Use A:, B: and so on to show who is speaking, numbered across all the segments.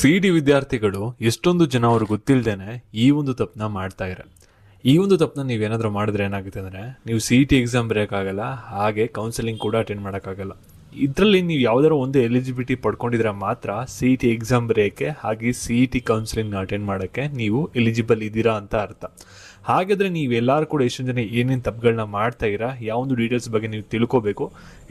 A: CET ವಿದ್ಯಾರ್ಥಿಗಳು ಎಷ್ಟೊಂದು ಜನ ಅವ್ರು ಗೊತ್ತಿಲ್ಲದೇನೆ ಈ ಒಂದು ತಪ್ಪನ್ನ ಮಾಡ್ತಾ ಇದ್ದಾರೆ. ಈ ಒಂದು ತಪ್ಪನ್ನ ನೀವೇನಾದ್ರೂ ಮಾಡಿದ್ರೆ ಏನಾಗುತ್ತೆ ಅಂದರೆ ನೀವು ಸಿಇಟಿ ಎಕ್ಸಾಮ್ ಬರೆಯೋಕ್ಕಾಗಲ್ಲ, ಹಾಗೆ ಕೌನ್ಸಿಲಿಂಗ್ ಕೂಡ ಅಟೆಂಡ್ ಮಾಡೋಕ್ಕಾಗಲ್ಲ. ಇದರಲ್ಲಿ ನೀವು ಯಾವ್ದಾದ್ರು ಒಂದು ಎಲಿಜಿಬಿಲಿಟಿ ಪಡ್ಕೊಂಡಿದ್ರೆ ಮಾತ್ರ ಸಿಇಟಿ ಎಕ್ಸಾಮ್ ಬರೆಯೋಕ್ಕೆ ಹಾಗೆ ಸಿಇಟಿ ಕೌನ್ಸಿಲಿಂಗ್ನ ಅಟೆಂಡ್ ಮಾಡೋಕ್ಕೆ ನೀವು ಎಲಿಜಿಬಲ್ ಇದ್ದೀರಾ ಅಂತ ಅರ್ಥ. ಹಾಗಾದರೆ ನೀವೆಲ್ಲರೂ ಕೂಡ ಎಷ್ಟೊಂದು ಜನ ಏನೇನು ತಪ್ಪುಗಳನ್ನ ಮಾಡ್ತಾ ಇರಾ, ಯಾವೊಂದು ಡೀಟೇಲ್ಸ್ ಬಗ್ಗೆ ನೀವು ತಿಳ್ಕೋಬೇಕು,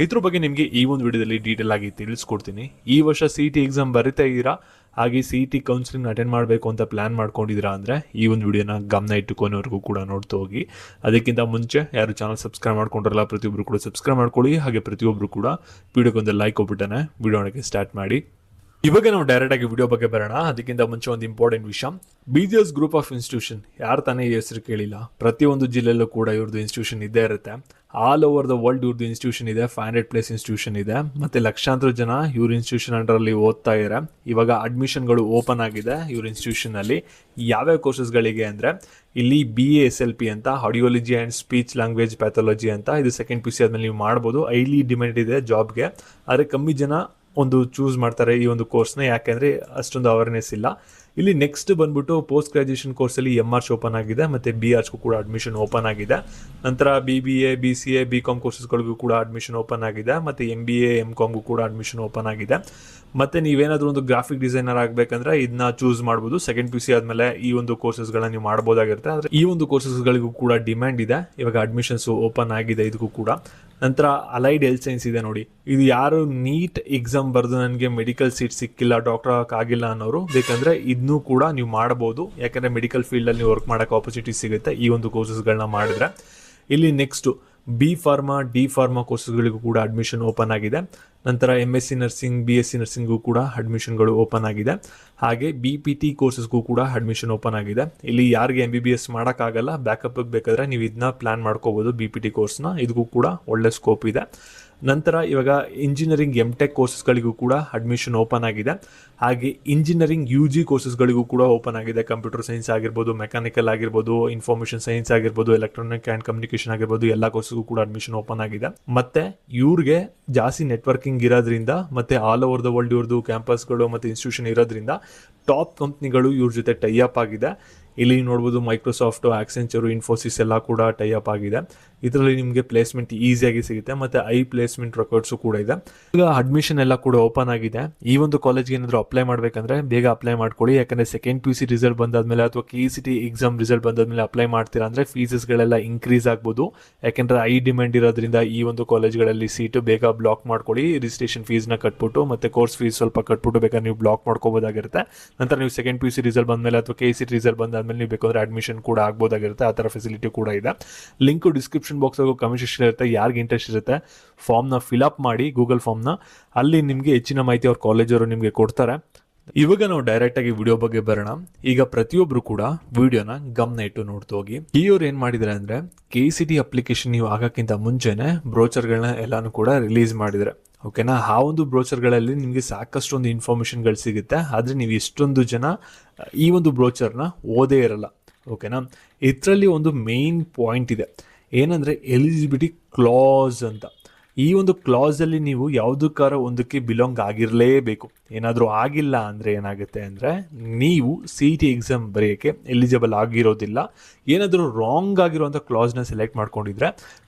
A: ಇದ್ರ ಬಗ್ಗೆ ನಿಮಗೆ ಈ ಒಂದು ವಿಡಿಯೋದಲ್ಲಿ ಡೀಟೇಲ್ ಆಗಿ ತಿಳಿಸ್ಕೊಡ್ತೀನಿ. ಈ ವರ್ಷ ಸಿಇಟಿ ಎಕ್ಸಾಮ್ ಬರಿತಾ ಇದ್ದೀರಾ, ಹಾಗೆ ಸಿಇಟಿ ಕೌನ್ಸಿಲಿಂಗ್ ಅಟೆಂಡ್ ಮಾಡಬೇಕು ಅಂತ ಪ್ಲಾನ್ ಮಾಡ್ಕೊಂಡಿದ್ದೀರಾ ಅಂದರೆ ಈ ಒಂದು ವಿಡಿಯೋನ ಗಮನ ಇಟ್ಟುಕೊನೆವರೆಗೂ ಕೂಡ ನೋಡ್ತಾ ಹೋಗಿ. ಅದಕ್ಕಿಂತ ಮುಂಚೆ ಯಾರು ಚಾನಲ್ ಸಬ್ಸ್ಕ್ರೈಬ್ ಮಾಡ್ಕೊಂಡ್ರಲ್ಲ ಪ್ರತಿಯೊಬ್ಬರು ಕೂಡ ಸಬ್ಸ್ಕ್ರೈಬ್ ಮಾಡ್ಕೊಳ್ಳಿ, ಹಾಗೆ ಪ್ರತಿಯೊಬ್ಬರು ಕೂಡ ವಿಡಿಯೋಗೊಂದು ಲೈಕ್ ಕೊಟ್ಬಿಟ್ಟನೆ ವಿಡಿಯೋಕ್ಕೆ ಸ್ಟಾರ್ಟ್ ಮಾಡಿ. ಇವಾಗ ನಾವು ಡೈರೆಕ್ಟ್ ಆಗಿ ವಿಡಿಯೋ ಬಗ್ಗೆ ಬರೋಣ. ಅದಕ್ಕಿಂತ ಮುಂಚೆ ಒಂದು ಇಂಪಾರ್ಟೆಂಟ್ ವಿಷಯ, BGS ಗ್ರೂಪ್ ಆಫ್ ಇನ್ಸ್ಟಿಟ್ಯೂಷನ್ ಯಾರು ತಾನೇ ಈ ಹೆಸರು ಕೇಳಿಲ್ಲ. ಪ್ರತಿಯೊಂದು ಜಿಲ್ಲೆಯಲ್ಲೂ ಕೂಡ ಇವ್ರದ್ದು ಇನ್ಸ್ಟಿಟ್ಯೂಷನ್ ಇದ್ದೇ ಇರುತ್ತೆ. ಆಲ್ ಓವರ್ ದ ವರ್ಲ್ಡ್ ಇವ್ರದ್ದು ಇನ್ಸ್ಟಿಟ್ಯೂಷನ್ ಇದೆ, 500+ ಇನ್ಸ್ಟಿಟ್ಯೂಷನ್ ಇದೆ, ಮತ್ತು ಲಕ್ಷಾಂತರ ಜನ ಇವ್ರ ಇನ್ಸ್ಟಿಟ್ಯೂಷನ್ ಅಂಡರಲ್ಲಿ ಓದ್ತಾ ಇದ್ದಾರೆ. ಇವಾಗ ಅಡ್ಮಿಷನ್ಗಳು ಓಪನ್ ಆಗಿದೆ ಇವ್ರ ಇನ್ಸ್ಟಿಟ್ಯೂಷನಲ್ಲಿ. ಯಾವ್ಯಾವ ಕೋರ್ಸಸ್ಗಳಿಗೆ ಅಂದರೆ ಇಲ್ಲಿ BA-SLP ಅಂತ, audiology and speech language pathology ಅಂತ, ಇದು ಸೆಕೆಂಡ್ PUC ಆದಮೇಲೆ ನೀವು ಮಾಡ್ಬೋದು. ಹೈಲಿ ಡಿಮ್ಯಾಂಡ್ ಇದೆ ಜಾಬ್ಗೆ, ಆದರೆ ಕಮ್ಮಿ ಜನ ಒಂದು ಚೂಸ್ ಮಾಡ್ತಾರೆ ಈ ಒಂದು ಕೋರ್ಸ್ನ, ಯಾಕೆಂದರೆ ಅಷ್ಟೊಂದು ಅವೇರ್ನೆಸ್ ಇಲ್ಲ. ಇಲ್ಲಿ ನೆಕ್ಸ್ಟ್ ಬಂದ್ಬಿಟ್ಟು ಪೋಸ್ಟ್ ಗ್ರಾಜುಯೇಷನ್ ಕೋರ್ಸಲ್ಲಿ MRC ಓಪನ್ ಆಗಿದೆ, ಮತ್ತು BRCಗೂ ಕೂಡ ಅಡ್ಮಿಷನ್ ಓಪನ್ ಆಗಿದೆ. ನಂತರ BBA, BCA, BCom ಕೋರ್ಸಸ್ಗಳಿಗೂ ಕೂಡ ಅಡ್ಮಿಷನ್ ಓಪನ್ ಆಗಿದೆ, ಮತ್ತು MBA, MComಗೂ ಕೂಡ ಅಡ್ಮಿಷನ್ ಓಪನ್ ಆಗಿದೆ. ಮತ್ತು ನೀವೇನಾದರೂ ಒಂದು ಗ್ರಾಫಿಕ್ ಡಿಸೈನರ್ ಆಗಬೇಕಂದ್ರೆ ಇದನ್ನ ಚೂಸ್ ಮಾಡ್ಬೋದು. ಸೆಕೆಂಡ್ PUC ಆದಮೇಲೆ ಈ ಒಂದು ಕೋರ್ಸಸ್ಗಳನ್ನ ನೀವು ಮಾಡ್ಬೋದಾಗಿರುತ್ತೆ. ಆದರೆ ಈ ಒಂದು ಕೋರ್ಸಸ್ಗಳಿಗೂ ಕೂಡ ಡಿಮ್ಯಾಂಡ್ ಇದೆ. ಇವಾಗ ಅಡ್ಮಿಷನ್ಸು ಓಪನ್ ಆಗಿದೆ ಇದಕ್ಕೂ ಕೂಡ. ನಂತರ ಅಲೈಡ್ ಹೆಲ್ತ್ ಸೈನ್ಸ್ ಇದೆ ನೋಡಿ, ಇದು ಯಾರು ನೀಟ್ ಎಕ್ಸಾಮ್ ಬರೆದು ನನಗೆ ಮೆಡಿಕಲ್ ಸೀಟ್ ಸಿಕ್ಕಿಲ್ಲ, ಡಾಕ್ಟರ್ ಆಗಿಲ್ಲ ಅನ್ನೋರು ಬೇಕಂದರೆ ಇದನ್ನೂ ಕೂಡ ನೀವು ಮಾಡ್ಬೋದು. ಯಾಕಂದರೆ ಮೆಡಿಕಲ್ ಫೀಲ್ಡಲ್ಲಿ ನೀವು ವರ್ಕ್ ಮಾಡೋಕ್ಕೆ ಆಪರ್ಚುನಿಟಿ ಸಿಗುತ್ತೆ ಈ ಒಂದು ಕೋರ್ಸಸ್ಗಳನ್ನ ಮಾಡಿದ್ರೆ. ಇಲ್ಲಿ next B pharma, D pharma ಕೋರ್ಸಸ್ಗಳಿಗೂ ಕೂಡ ಅಡ್ಮಿಷನ್ ಓಪನ್ ಆಗಿದೆ. ನಂತರ MSc ನರ್ಸಿಂಗ್, BSc ನರ್ಸಿಂಗೂ ಕೂಡ ಅಡ್ಮಿಷನ್ಗಳು ಓಪನ್ ಆಗಿದೆ. ಹಾಗೆ BPT ಕೋರ್ಸಸ್ಗೂ ಕೂಡ ಅಡ್ಮಿಷನ್ ಓಪನ್ ಆಗಿದೆ. ಇಲ್ಲಿ ಯಾರಿಗೆ MBBS ಮಾಡೋಕ್ಕಾಗಲ್ಲ, ಬ್ಯಾಕಪ್ಗೆ ಬೇಕಾದರೆ ನೀವು ಇದನ್ನ ಪ್ಲ್ಯಾನ್ ಮಾಡ್ಕೋಬೋದು BPT ಕೋರ್ಸ್ನ, ಇದಕ್ಕೂ ಕೂಡ ಒಳ್ಳೆ ಸ್ಕೋಪ್ ಇದೆ. ನಂತರ ಇವಾಗ ಇಂಜಿನಿಯರಿಂಗ್ MTech ಕೋರ್ಸಸ್ಗಳಿಗೂ ಕೂಡ ಅಡ್ಮಿಷನ್ ಓಪನ್ ಆಗಿದೆ. ಹಾಗೆ ಇಂಜಿನಿಯರಿಂಗ್ UG ಕೋರ್ಸಸ್ಗಳಿಗೂ ಕೂಡ ಓಪನ್ ಆಗಿದೆ. ಕಂಪ್ಯೂಟರ್ ಸೈನ್ಸ್ ಆಗಿರ್ಬೋದು, ಮೆಕ್ಯಾನಿಕಲ್ ಆಗಿರ್ಬೋದು, ಇನ್ಫಾರ್ಮೇಷನ್ ಸೈನ್ಸ್ ಆಗಿರ್ಬೋದು, ಎಲೆಕ್ಟ್ರಾನಿಕ್ ಆ್ಯಂಡ್ ಕಮ್ಯುನಿಕೇಷನ್ ಆಗಿರ್ಬೋದು, ಎಲ್ಲ ಕೋರ್ಸ್ಗೂ ಕೂಡ ಅಡ್ಮಿಷನ್ ಓಪನ್ ಆಗಿದೆ. ಮತ್ತು ಇವ್ರಿಗೆ ಜಾಸ್ತಿ ನೆಟ್ವರ್ಕಿಂಗ್ ಇರೋದ್ರಿಂದ, ಮತ್ತು ಆಲ್ ಓವರ್ ದ ವರ್ಲ್ಡ್ ಇವ್ರದ್ದು ಕ್ಯಾಂಪಸ್ಗಳು ಮತ್ತು ಇನ್ಸ್ಟಿಟ್ಯೂಷನ್ ಇರೋದ್ರಿಂದ ಟಾಪ್ ಕಂಪ್ನಿಗಳು ಇವ್ರ ಜೊತೆ ಟೈಅಪ್ ಆಗಿದೆ. ಇಲ್ಲಿ ನೋಡ್ಬೋದು ಮೈಕ್ರೋಸಾಫ್ಟು, ಆಕ್ಸೆಂಚರು, ಇನ್ಫೋಸಿಸ್ ಎಲ್ಲ ಕೂಡ ಟೈಅಪ್ ಆಗಿದೆ. ಇದರಲ್ಲಿ ನಿಮಗೆ ಪ್ಲೇಸ್ಮೆಂಟ್ ಈಸಿಯಾಗಿ ಸಿಗುತ್ತೆ, ಮತ್ತು ಪ್ಲೇಸ್ಮೆಂಟ್ ರೆಕಾರ್ಡ್ಸು ಕೂಡ ಇದೆ. ಈಗ ಅಡ್ಮಿಷನ್ ಎಲ್ಲ ಕೂಡ ಓಪನ್ ಆಗಿದೆ. ಈ ಒಂದು ಕಾಲೇಜ್ಗೆ ಏನಾದರೂ ಅಪ್ಲೈ ಮಾಡಬೇಕಂದ್ರೆ ಬೇಗ ಅಪ್ಲೈ ಮಾಡ್ಕೊಳ್ಳಿ. ಯಾಕಂದರೆ ಸೆಕೆಂಡ್ PUC ರಿಸಲ್ಟ್ ಬಂದಾದ್ಮೇಲೆ ಅಥವಾ KCT ಎಕ್ಸಾಮ್ ರಿಸಲ್ಟ್ ಬಂದಾದ್ಮೇಲೆ ಅಪ್ಲೈ ಮಾಡ್ತೀರಾ ಅಂದರೆ ಫೀಸಸ್ಗಳೆಲ್ಲ ಇನ್ಕ್ರೀಸ್ ಆಗ್ಬೋದು. ಯಾಕೆಂದರೆ ಡಿಮ್ಯಾಂಡ್ ಇರೋದ್ರಿಂದ ಈ ಒಂದು ಕಾಲೇಜ್ಗಳಲ್ಲಿ ಸೀಟು ಬೇಗ ಬ್ಲಾಕ್ ಮಾಡ್ಕೊಳ್ಳಿ. ರಿಜಿಸ್ಟ್ರೇಷನ್ ಫೀಸ್ನ ಕಟ್ಬಿಟ್ಟು ಮತ್ತು ಕೋರ್ಸ್ ಫೀಸ್ ಸ್ವಲ್ಪ ಕಟ್ಬಿಟ್ಟು ಬೇಕಾದ್ರೆ ನೀವು ಬ್ಲಾಕ್ ಮಾಡ್ಕೋಬೋದಾಗಿರುತ್ತೆ. ನಂತರ ನೀವು ಸೆಕೆಂಡ್ PUC ರಿಸಲ್ಟ್ ಬಂದಮೇಲೆ ಅಥವಾ KCT ರಿಸಲ್ಟ್ ಬಂದಾದ್ಮೇಲೆ ನೀವು ಬೇಕಾದ್ರೆ ಅಡ್ಮಿಷನ್ ಕೂಡ ಆಗ್ಬೋದಾಗಿರುತ್ತೆ. ಆ ಥರ ಫೆಸಿಲಿಟಿ ಕೂಡ ಇದೆ. ಲಿಂಕು ಡಿಸ್ಕ್ರಿಪ್ಷನ್ ಬಾಕ್ಸ್ ಹಾಗೂ ಕಮೆಂಟ್ ಸೆಕ್ಷನ್ ಇರುತ್ತೆ. ಯಾರಿಗೆ ಇಂಟ್ರೆಸ್ಟ್ ಇರುತ್ತೆ ಫಾರ್ಮ್ನ ಫಿಲಪ್ ಮಾಡಿ, ಗೂಗಲ್ ಫಾರ್ಮ್ನ, ಅಲ್ಲಿ ನಿಮಗೆ ಹೆಚ್ಚಿನ ಮಾಹಿತಿ ಅವ್ರ ಕಾಲೇಜವರು ನಿಮಗೆ ಕೊಡ್ತಾರೆ. ಇವಾಗ ನಾವು ಡೈರೆಕ್ಟ್ ಆಗಿ ವಿಡಿಯೋ ಬಗ್ಗೆ ಬರೋಣ. ಈಗ ಪ್ರತಿಯೊಬ್ರು ಕೂಡ ವಿಡಿಯೋನ ಗಮನ ಇಟ್ಟು ನೋಡ್ತಾ ಹೋಗಿ. ಇವ್ರು ಏನ್ ಮಾಡಿದ್ರೆ ಅಂದ್ರೆ KCT ಅಪ್ಲಿಕೇಶನ್ ನೀವು ಆಗಕ್ಕಿಂತ ಮುಂಚೆನೆ ಬ್ರೋಚರ್ಗಳನ್ನ ಎಲ್ಲಾನು ಕೂಡ ರಿಲೀಸ್ ಮಾಡಿದ್ರೆ, ಓಕೆನಾ. ಆ ಒಂದು ಬ್ರೋಚರ್ಗಳಲ್ಲಿ ನಿಮಗೆ ಸಾಕಷ್ಟು ಒಂದು ಇನ್ಫಾರ್ಮೇಷನ್ಗಳು ಸಿಗುತ್ತೆ. ಆದರೆ ನೀವು ಎಷ್ಟೊಂದು ಜನ ಈ ಒಂದು ಬ್ರೋಚರ್ನ ಓದೇ ಇರಲ್ಲ, ಓಕೆನಾ. ಇದರಲ್ಲಿ ಒಂದು ಮೇನ್ ಪಾಯಿಂಟ್ ಇದೆ, ಏನಂದರೆ ಎಲಿಜಿಬಿಲಿಟಿ ಕ್ಲಾಸ್ ಅಂತ. ಈ ಒಂದು ಕ್ಲಾಸಲ್ಲಿ ನೀವು ಯಾವುದಕ್ಕಾರ ಒಂದಕ್ಕೆ ಬಿಲಾಂಗ್ ಆಗಿರಲೇಬೇಕು. ಏನಾದರೂ ಆಗಿಲ್ಲ ಅಂದರೆ ಏನಾಗುತ್ತೆ ಅಂದರೆ ನೀವು CET ಎಕ್ಸಾಮ್ ಬರೆಯೋಕ್ಕೆ ಎಲಿಜಿಬಲ್ ಆಗಿರೋದಿಲ್ಲ. ಏನಾದರೂ ರಾಂಗ್ ಆಗಿರೋಂಥ ಕ್ಲಾಸ್ನ ಸೆಲೆಕ್ಟ್ ಮಾಡ್ಕೊಂಡಿದ್ರೆ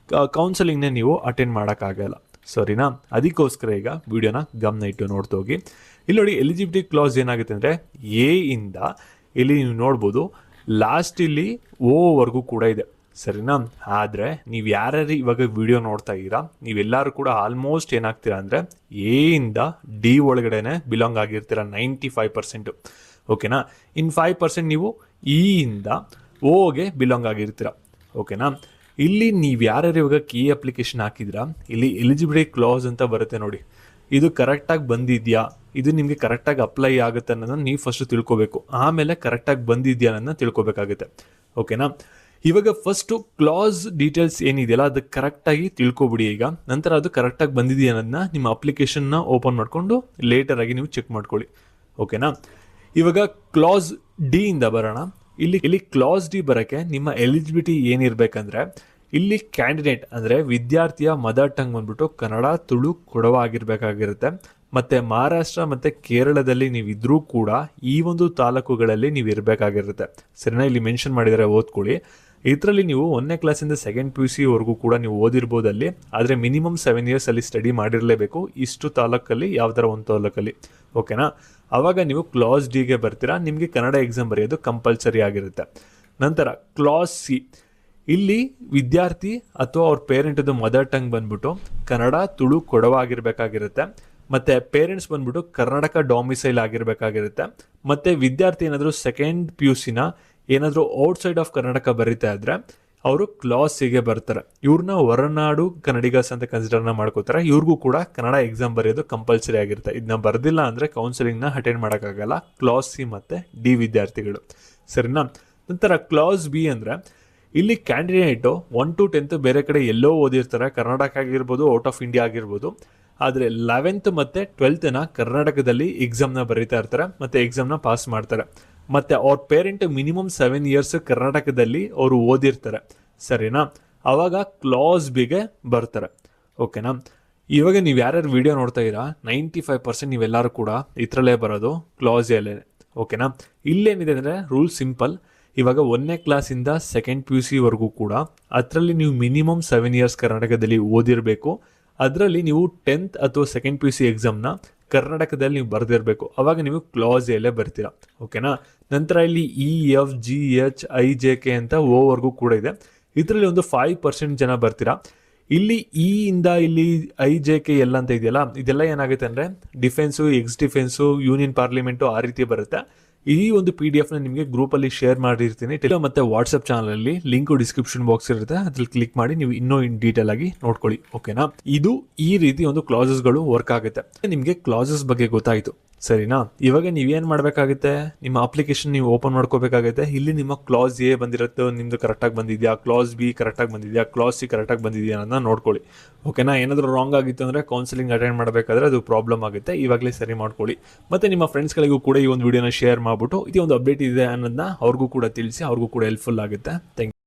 A: ಕೌನ್ಸಲಿಂಗ್ನೇ ನೀವು ಅಟೆಂಡ್ ಮಾಡೋಕ್ಕಾಗಲ್ಲ, ಸರಿನಾ. ಅದಕ್ಕೋಸ್ಕರ ಈಗ ವಿಡಿಯೋನ ಗಮನ ಇಟ್ಟು ನೋಡ್ತಾ ಹೋಗಿ. ಇಲ್ಲಿ ನೋಡಿ, ಎಲಿಜಿಬಿಲಿಟಿ ಕ್ಲಾಸ್ ಏನಾಗುತ್ತೆ ಅಂದರೆ A ಇಂದ ಇಲ್ಲಿ ನೀವು ನೋಡ್ಬೋದು ಲಾಸ್ಟ್ ಇಲ್ಲಿ ಓವರೆಗೂ ಕೂಡ ಇದೆ, ಸರಿನಾ. ಆದರೆ ನೀವು ಯಾರ್ಯಾರು ಇವಾಗ ವಿಡಿಯೋ ನೋಡ್ತಾ ಇದ್ದೀರಾ ನೀವೆಲ್ಲರೂ ಕೂಡ ಆಲ್ಮೋಸ್ಟ್ ಏನಾಗ್ತೀರಾ ಅಂದರೆ A ಇಂದ D ಒಳಗಡೆನೆ ಬಿಲಾಂಗ್ ಆಗಿರ್ತೀರ 95%, ಓಕೆನಾ. ಇನ್ನು 5% ನೀವು E ಇಂದ Oಗೆ ಬಿಲಾಂಗ್ ಆಗಿರ್ತೀರ, ಓಕೆನಾ. ಇಲ್ಲಿ ನೀವು ಯಾರ್ಯಾರು ಇವಾಗ ಕೀ ಅಪ್ಲಿಕೇಶನ್ ಹಾಕಿದ್ರಾ ಇಲ್ಲಿ ಎಲಿಜಿಬಿಲಿಟಿ ಕ್ಲಾಸ್ ಅಂತ ಬರುತ್ತೆ ನೋಡಿ, ಇದು ಕರೆಕ್ಟಾಗಿ ಬಂದಿದೆಯಾ, ಇದು ನಿಮಗೆ ಕರೆಕ್ಟಾಗಿ ಅಪ್ಲೈ ಆಗುತ್ತೆ ಅನ್ನೋದನ್ನು ನೀವು ಫಸ್ಟು ತಿಳ್ಕೊಬೇಕು. ಆಮೇಲೆ ಕರೆಕ್ಟಾಗಿ ಬಂದಿದೆಯಾ ಅನ್ನೋದನ್ನ ತಿಳ್ಕೊಬೇಕಾಗುತ್ತೆ, ಓಕೆನಾ. ಇವಾಗ ಫಸ್ಟು ಕ್ಲಾಸ್ ಡೀಟೇಲ್ಸ್ ಏನಿದೆಯಲ್ಲ ಅದು ಕರೆಕ್ಟಾಗಿ ತಿಳ್ಕೊಬಿಡಿ ಈಗ. ನಂತರ ಅದು ಕರೆಕ್ಟಾಗಿ ಬಂದಿದೆಯಾ ಅನ್ನೋದನ್ನ ನಿಮ್ಮ ಅಪ್ಲಿಕೇಶನ್ನ ಓಪನ್ ಮಾಡಿಕೊಂಡು ಲೇಟರಾಗಿ ನೀವು ಚೆಕ್ ಮಾಡ್ಕೊಳ್ಳಿ, ಓಕೆನಾ. ಇವಾಗ ಕ್ಲಾಸ್ D ಇಂದ ಬರೋಣ. ಇಲ್ಲಿ ಕ್ಲಾಸ್ D ಬರೋಕ್ಕೆ ನಿಮ್ಮ ಎಲಿಜಿಬಿಲಿಟಿ ಏನಿರಬೇಕಂದ್ರೆ ಇಲ್ಲಿ ಕ್ಯಾಂಡಿಡೇಟ್ ಅಂದರೆ ವಿದ್ಯಾರ್ಥಿಯ ಮದರ್ ಟಂಗ್ ಬಂದ್ಬಿಟ್ಟು ಕನ್ನಡ, ತುಳು, ಕೊಡವ ಆಗಿರಬೇಕಾಗಿರುತ್ತೆ. ಮತ್ತು ಮಹಾರಾಷ್ಟ್ರ ಮತ್ತು ಕೇರಳದಲ್ಲಿ ನೀವಿದ್ರೂ ಕೂಡ ಈ ಒಂದು ತಾಲೂಕುಗಳಲ್ಲಿ ನೀವು ಇರಬೇಕಾಗಿರುತ್ತೆ. ಸರಿನಾ, ಇಲ್ಲಿ ಮೆನ್ಷನ್ ಮಾಡಿದರೆ ಓದ್ಕೊಳ್ಳಿ. ಇದರಲ್ಲಿ ನೀವು 1ನೇ ಕ್ಲಾಸಿಂದ 2nd PUC ವರೆಗೂ ಕೂಡ ನೀವು ಓದಿರ್ಬೋದಲ್ಲಿ, ಆದರೆ ಮಿನಿಮಮ್ 7 years ಅಲ್ಲಿ ಸ್ಟಡಿ ಮಾಡಿರಲೇಬೇಕು ಇಷ್ಟು ತಾಲೂಕಲ್ಲಿ, ಯಾವ್ದಾರ ಒಂದು ತಾಲೂಕಲ್ಲಿ. ಓಕೆನಾ, ಆವಾಗ ನೀವು ಕ್ಲಾಸ್ ಡಿಗೆ ಬರ್ತೀರಾ, ನಿಮಗೆ ಕನ್ನಡ ಎಕ್ಸಾಮ್ ಬರೆಯೋದು ಕಂಪಲ್ಸರಿ ಆಗಿರುತ್ತೆ. ನಂತರ ಕ್ಲಾಸ್ ಸಿ, ಇಲ್ಲಿ ವಿದ್ಯಾರ್ಥಿ ಅಥವಾ ಅವ್ರ ಪೇರೆಂಟದು ಮದರ್ ಟಂಗ್ ಬಂದ್ಬಿಟ್ಟು ಕನ್ನಡ, ತುಳು, ಕೊಡವ ಆಗಿರಬೇಕಾಗಿರುತ್ತೆ. ಮತ್ತು ಪೇರೆಂಟ್ಸ್ ಬಂದ್ಬಿಟ್ಟು ಕರ್ನಾಟಕ ಡೊಮಿಸೈಲ್ ಆಗಿರಬೇಕಾಗಿರುತ್ತೆ. ಮತ್ತು ವಿದ್ಯಾರ್ಥಿ ಏನಾದರೂ 2nd PUCನ ಏನಾದರೂ ಔಟ್ಸೈಡ್ ಆಫ್ ಕರ್ನಾಟಕ ಬರೀತಾ ಇದ್ರೆ ಅವರು ಕ್ಲಾಸ್ ಸಿಗೆ ಬರ್ತಾರೆ. ಇವ್ರನ್ನ ಹೊರನಾಡು ಕನ್ನಡಿಗಸ್ ಅಂತ ಕನ್ಸಿಡರ್ನ ಮಾಡ್ಕೋತಾರೆ. ಇವ್ರಿಗೂ ಕೂಡ ಕನ್ನಡ ಎಕ್ಸಾಮ್ ಬರೆಯೋದು ಕಂಪಲ್ಸರಿ ಆಗಿರುತ್ತೆ. ಇದನ್ನ ಬರ್ದಿಲ್ಲ ಅಂದರೆ ಕೌನ್ಸಿಲಿಂಗ್ನ ಅಟೆಂಡ್ ಮಾಡೋಕ್ಕಾಗಲ್ಲ ಕ್ಲಾಸ್ ಸಿ ಮತ್ತು ಡಿ ವಿದ್ಯಾರ್ಥಿಗಳು. ಸರಿನಾ. ನಂತರ ಕ್ಲಾಸ್ ಬಿ ಅಂದರೆ ಇಲ್ಲಿ ಕ್ಯಾಂಡಿಡೇಟು 1 to 10th ಬೇರೆ ಕಡೆ ಎಲ್ಲೋ ಓದಿರ್ತಾರೆ, ಕರ್ನಾಟಕ ಆಗಿರ್ಬೋದು, ಔಟ್ ಆಫ್ ಇಂಡಿಯಾ ಆಗಿರ್ಬೋದು. ಆದರೆ 11th ಮತ್ತು 12th ಕರ್ನಾಟಕದಲ್ಲಿ ಎಕ್ಸಾಮ್ನ ಬರೀತಾ ಇರ್ತಾರೆ ಮತ್ತು ಎಕ್ಸಾಮ್ನ ಪಾಸ್ ಮಾಡ್ತಾರೆ. ಮತ್ತು ಅವ್ರ ಪೇರೆಂಟ್ ಮಿನಿಮಮ್ 7 years ಕರ್ನಾಟಕದಲ್ಲಿ ಅವರು ಓದಿರ್ತಾರೆ. ಸರಿನಾ, ಆವಾಗ ಕ್ಲಾಸ್ ಬಿಗೆ ಬರ್ತಾರೆ. ಓಕೆನಾ. ಇವಾಗ ನೀವು ಯಾರ್ಯಾರು ವಿಡಿಯೋ ನೋಡ್ತಾ ಇದ್ದೀರಾ 95% ನೀವೆಲ್ಲರೂ ಕೂಡ ಇದರಲ್ಲೇ ಬರೋದು ಕ್ಲಾಸ್ ಎಲೆ. ಓಕೆನಾ. ಇಲ್ಲೇನಿದೆ ಅಂದರೆ ರೂಲ್ ಸಿಂಪಲ್. ಇವಾಗ 1ನೇ ಕ್ಲಾಸಿಂದ 2nd PUC ವರೆಗೂ ಕೂಡ ಅದರಲ್ಲಿ ನೀವು ಮಿನಿಮಮ್ 7 years ಕರ್ನಾಟಕದಲ್ಲಿ ಓದಿರಬೇಕು. ಅದರಲ್ಲಿ ನೀವು 10th ಅಥವಾ 2nd PUC ಎಕ್ಸಾಮ್ನ ಕರ್ನಾಟಕದಲ್ಲಿ ನೀವು ಬರೆದಿರಬೇಕು. ಅವಾಗ ನೀವು ಕ್ಲಾಸ್ ಎಲೆ ಬರ್ತೀರಾ. ಓಕೆನಾ. ನಂತರ ಇಲ್ಲಿ EFGHIJK ಅಂತ ಓವರೆಗೂ ಕೂಡ ಇದೆ. ಇದರಲ್ಲಿ ಒಂದು 5% ಜನ ಬರ್ತೀರಾ. ಇಲ್ಲಿ ಇಂದ ಇಲ್ಲಿ IJK ಎಲ್ಲ ಅಂತ ಇದೆಯಲ್ಲ, ಇದೆಲ್ಲ ಏನಾಗುತ್ತೆ ಅಂದರೆ defence, X defence, union parliament ಆ ರೀತಿ ಬರುತ್ತೆ. ಈ ಒಂದು PDF ನಿಮಗೆ ಗ್ರೂಪಲ್ಲಿ ಶೇರ್ ಮಾಡಿರ್ತೀನಿ. ಟೆಲಿಗ್ರಾಮ್ ಮತ್ತು ವಾಟ್ಸಪ್ ಚಾನಲಲ್ಲಿ ಲಿಂಕು ಡಿಸ್ಕ್ರಿಪ್ಷನ್ ಬಾಕ್ಸ್ ಇರುತ್ತೆ, ಅದ್ರಲ್ಲಿ ಕ್ಲಿಕ್ ಮಾಡಿ ನೀವು ಇನ್ನೂ ಡೀಟೇಲ್ ಆಗಿ ನೋಡ್ಕೊಳ್ಳಿ. ಓಕೆನಾ. ಇದು ಈ ರೀತಿ ಒಂದು ಕ್ಲಾಸಸ್ಗಳು ವರ್ಕ್ ಆಗುತ್ತೆ. ನಿಮಗೆ ಕ್ಲಾಸಸ್ ಬಗ್ಗೆ ಗೊತ್ತಾಯಿತು. ಸರಿನಾ. ಇವಾಗ ನೀವೇನು ಮಾಡಬೇಕಾಗುತ್ತೆ, ನಿಮ್ಮ ಅಪ್ಲಿಕೇಶನ್ ನೀವು ಓಪನ್ ಮಾಡ್ಕೋಬೇಕಾಗುತ್ತೆ. ಇಲ್ಲಿ ನಿಮ್ಮ ಕ್ಲಾಸ್ ಎ ಬಂದಿರುತ್ತೆ, ನಿಮ್ಮದು ಕರೆಕ್ಟಾಗಿ ಬಂದಿದೆಯಾ, ಕ್ಲಾಸ್ ಬಿ ಕರೆಕ್ಟಾಗಿ ಬಂದಿದೆಯಾ, ಕ್ಲಾಸ್ ಸಿ ಕರೆಕ್ಟಾಗಿ ಬಂದಿದೆಯಾ ಅನ್ನೋದನ್ನ ನೋಡ್ಕೊಳ್ಳಿ. ಓಕೆನಾ. ಏನಾದರೂ ರಾಂಗ್ ಆಗಿತ್ತು ಅಂದರೆ ಕೌನ್ಸಿಲಿಂಗ್ ಅಟೆಂಡ್ ಮಾಡಬೇಕಾದ್ರೆ ಅದು ಪ್ರಾಬ್ಲಮ್ ಆಗುತ್ತೆ. ಇವಾಗಲೇ ಸರಿ ಮಾಡ್ಕೊಳ್ಳಿ. ಮತ್ತು ನಿಮ್ಮ ಫ್ರೆಂಡ್ಸ್ಗಳಿಗೂ ಕೂಡ ಈ ಒಂದು ವಿಡಿಯೋನ ಶೇರ್ ಮಾಡಿಬಿಟ್ಟು ಇದು ಒಂದು ಅಪ್ಡೇಟ್ ಇದೆ ಅನ್ನೋದನ್ನ ಅವ್ರಿಗೂ ಕೂಡ ತಿಳಿಸಿ, ಅವ್ರಿಗೂ ಕೂಡ ಹೆಲ್ಪ್ಫುಲ್ ಆಗುತ್ತೆ. Thank you.